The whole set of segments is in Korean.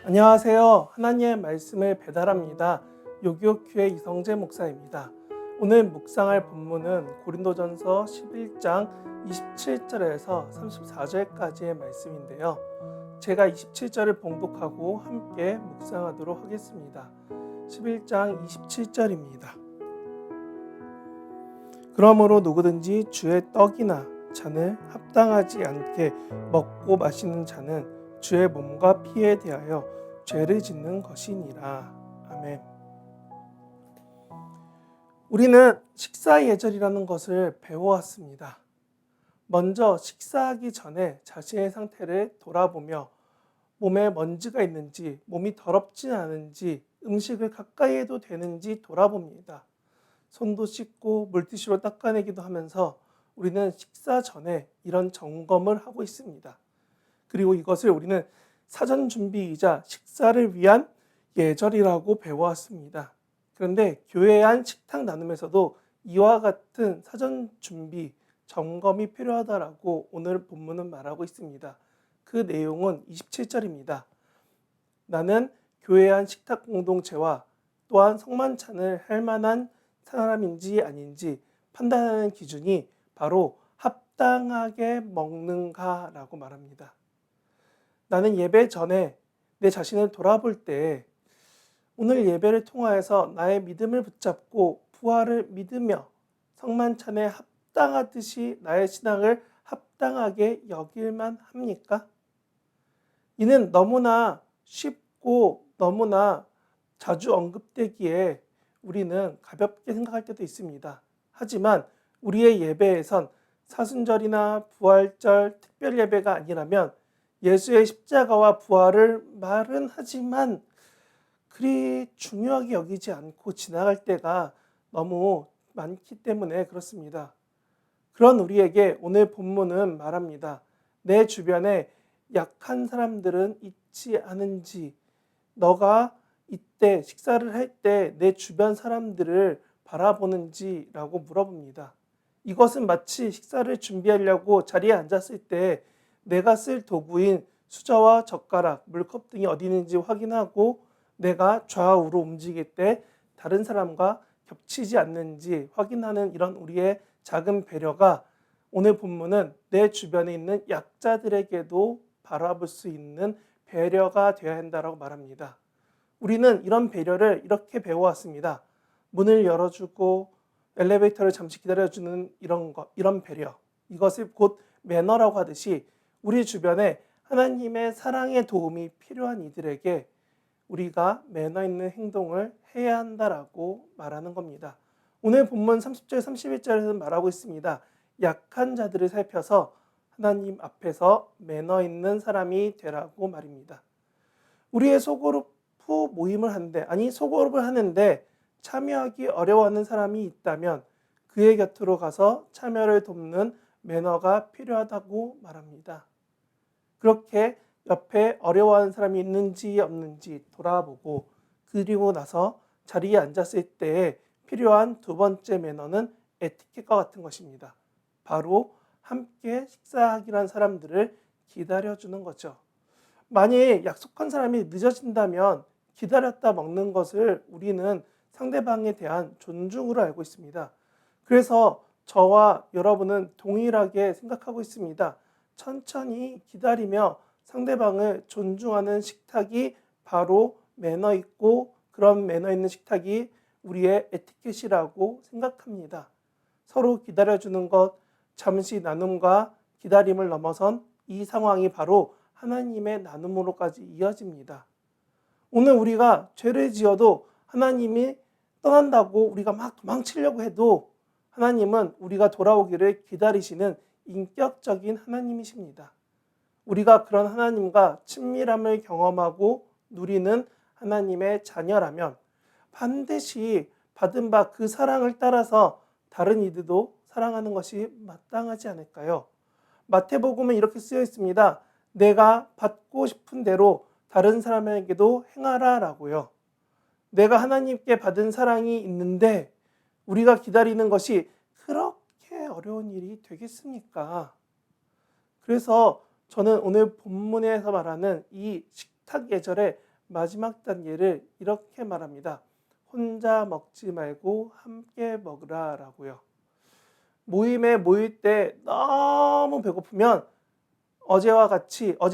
안녕하세요. 하나님의 말씀을 배달합니다. 요기요큐의 이성재 목사입니다. 오늘 묵상할 본문은 고린도전서 11장 27절에서 34절까지의 말씀인데요. 제가 27절을 봉독하고 함께 묵상하도록 하겠습니다. 11장 27절입니다. 그러므로 누구든지 주의 떡이나 잔을 합당하지 않게 먹고 마시는 자는 주의 몸과 피에 대하여 죄를 짓는 것이니라. 아멘. 우리는 식사 예절이라는 것을 배워왔습니다. 먼저 식사하기 전에 자신의 상태를 돌아보며 몸에 먼지가 있는지, 몸이 더럽지 않은지, 음식을 가까이 해도 되는지 돌아봅니다. 손도 씻고 물티슈로 닦아내기도 하면서 우리는 식사 전에 이런 점검을 하고 있습니다. 그리고 이것을 우리는 사전 준비이자 식사를 위한 예절이라고 배워왔습니다. 그런데 교회 안 식탁 나눔에서도 이와 같은 사전 준비, 점검이 필요하다라고 오늘 본문은 말하고 있습니다. 그 내용은 27절입니다. 나는 교회 안 식탁 공동체와 또한 성만찬을 할 만한 사람인지 아닌지 판단하는 기준이 바로 합당하게 먹는가라고 말합니다. 나는 예배 전에 내 자신을 돌아볼 때 오늘 예배를 통하여서 나의 믿음을 붙잡고 부활을 믿으며 성만찬에 합당하듯이 나의 신앙을 합당하게 여길만 합니까? 이는 너무나 쉽고 너무나 자주 언급되기에 우리는 가볍게 생각할 때도 있습니다. 하지만 우리의 예배에선 사순절이나 부활절, 특별 예배가 아니라면 예수의 십자가와 부활을 말은 하지만 그리 중요하게 여기지 않고 지나갈 때가 너무 많기 때문에 그렇습니다. 그런 우리에게 오늘 본문은 말합니다. 내 주변에 약한 사람들은 있지 않은지, 너가 이때 식사를 할 때 내 주변 사람들을 바라보는지라고 물어봅니다. 이것은 마치 식사를 준비하려고 자리에 앉았을 때 내가 쓸 도구인 수저와 젓가락, 물컵 등이 어디 있는지 확인하고 내가 좌우로 움직일 때 다른 사람과 겹치지 않는지 확인하는 이런 우리의 작은 배려가 오늘 본문은 내 주변에 있는 약자들에게도 바라볼 수 있는 배려가 되어야 한다고 말합니다. 우리는 이런 배려를 이렇게 배워왔습니다. 문을 열어주고 엘리베이터를 잠시 기다려주는 이런 배려. 이것을 곧 매너라고 하듯이 우리 주변에 하나님의 사랑의 도움이 필요한 이들에게 우리가 매너 있는 행동을 해야 한다라고 말하는 겁니다. 오늘 본문 30절 31절에서 말하고 있습니다. 약한 자들을 살펴서 하나님 앞에서 매너 있는 사람이 되라고 말입니다. 우리의 소그룹 모임을 하는데 소그룹을 하는데 참여하기 어려워하는 사람이 있다면 그의 곁으로 가서 참여를 돕는 매너가 필요하다고 말합니다. 그렇게 옆에 어려워하는 사람이 있는지 없는지 돌아보고 그리고 나서 자리에 앉았을 때 필요한 두 번째 매너는 에티켓과 같은 것입니다. 바로 함께 식사하기란 사람들을 기다려주는 거죠. 만약 약속한 사람이 늦어진다면 기다렸다 먹는 것을 우리는 상대방에 대한 존중으로 알고 있습니다. 그래서 저와 여러분은 동일하게 생각하고 있습니다. 천천히 기다리며 상대방을 존중하는 식탁이 바로 매너 있고 그런 매너 있는 식탁이 우리의 에티켓이라고 생각합니다. 서로 기다려주는 것, 잠시 나눔과 기다림을 넘어선 이 상황이 바로 하나님의 나눔으로까지 이어집니다. 오늘 우리가 죄를 지어도 하나님이 떠난다고 우리가 막 도망치려고 해도 하나님은 우리가 돌아오기를 기다리시는 인격적인 하나님이십니다. 우리가 그런 하나님과 친밀함을 경험하고 누리는 하나님의 자녀라면 반드시 받은 바 그 사랑을 따라서 다른 이들도 사랑하는 것이 마땅하지 않을까요? 마태복음은 이렇게 쓰여 있습니다. 내가 받고 싶은 대로 다른 사람에게도 행하라 라고요. 내가 하나님께 받은 사랑이 있는데 우리가 기다리는 것이 그렇게 어려운 일이 되겠습니까? 그래서 저는 오늘 본문에서 말하는 이 식탁 예절의 마지막 단계를 이렇게 말합니다. 혼자 먹지 말고 함께 먹으라 라고요. 모임에 모일 때 너무 배고프면 어제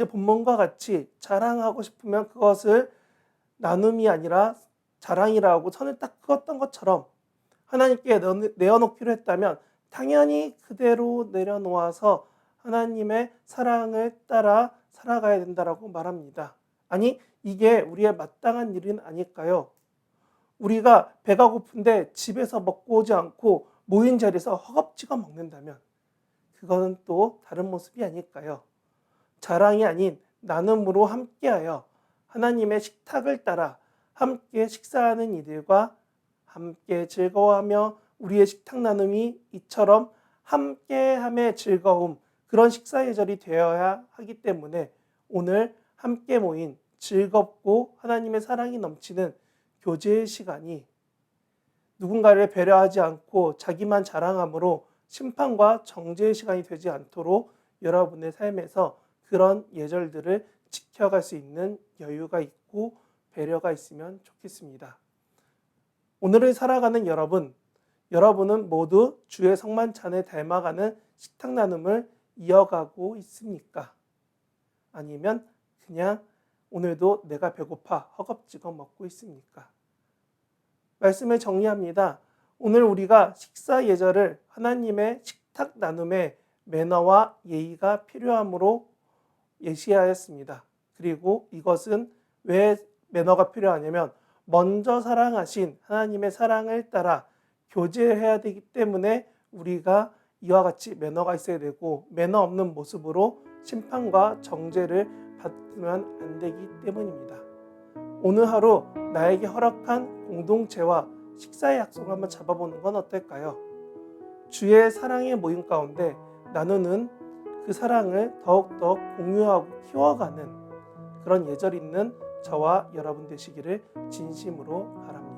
본문과 같이 자랑하고 싶으면 그것을 나눔이 아니라 자랑이라고 선을 딱 그었던 것처럼 하나님께 내어놓기로 했다면 당연히 그대로 내려놓아서 하나님의 사랑을 따라 살아가야 된다라고 말합니다. 아니, 이게 우리의 마땅한 일은 아닐까요? 우리가 배가 고픈데 집에서 먹고 오지 않고 모인 자리에서 허겁지겁 먹는다면 그거는 또 다른 모습이 아닐까요? 자랑이 아닌 나눔으로 함께하여 하나님의 식탁을 따라 함께 식사하는 이들과 함께 즐거워하며 우리의 식탁 나눔이 이처럼 함께함의 즐거움, 그런 식사 예절이 되어야 하기 때문에 오늘 함께 모인 즐겁고 하나님의 사랑이 넘치는 교제의 시간이 누군가를 배려하지 않고 자기만 자랑함으로 심판과 정죄의 시간이 되지 않도록 여러분의 삶에서 그런 예절들을 지켜갈 수 있는 여유가 있고 배려가 있으면 좋겠습니다. 오늘을 살아가는 여러분은 모두 주의 성만찬을 닮아가는 식탁 나눔을 이어가고 있습니까? 아니면 그냥 오늘도 내가 배고파 허겁지겁 먹고 있습니까? 말씀을 정리합니다. 오늘 우리가 식사 예절을 하나님의 식탁 나눔의 매너와 예의가 필요함으로 예시하였습니다. 그리고 이것은 왜 매너가 필요하냐면 먼저 사랑하신 하나님의 사랑을 따라 교제해야 되기 때문에 우리가 이와 같이 매너가 있어야 되고 매너 없는 모습으로 심판과 정죄를 받으면 안 되기 때문입니다. 오늘 하루 나에게 허락한 공동체와 식사의 약속을 한번 잡아보는 건 어떨까요? 주의 사랑의 모임 가운데 나누는 그 사랑을 더욱더 공유하고 키워가는 그런 예절 있는 저와 여러분 되시기를 진심으로 바랍니다.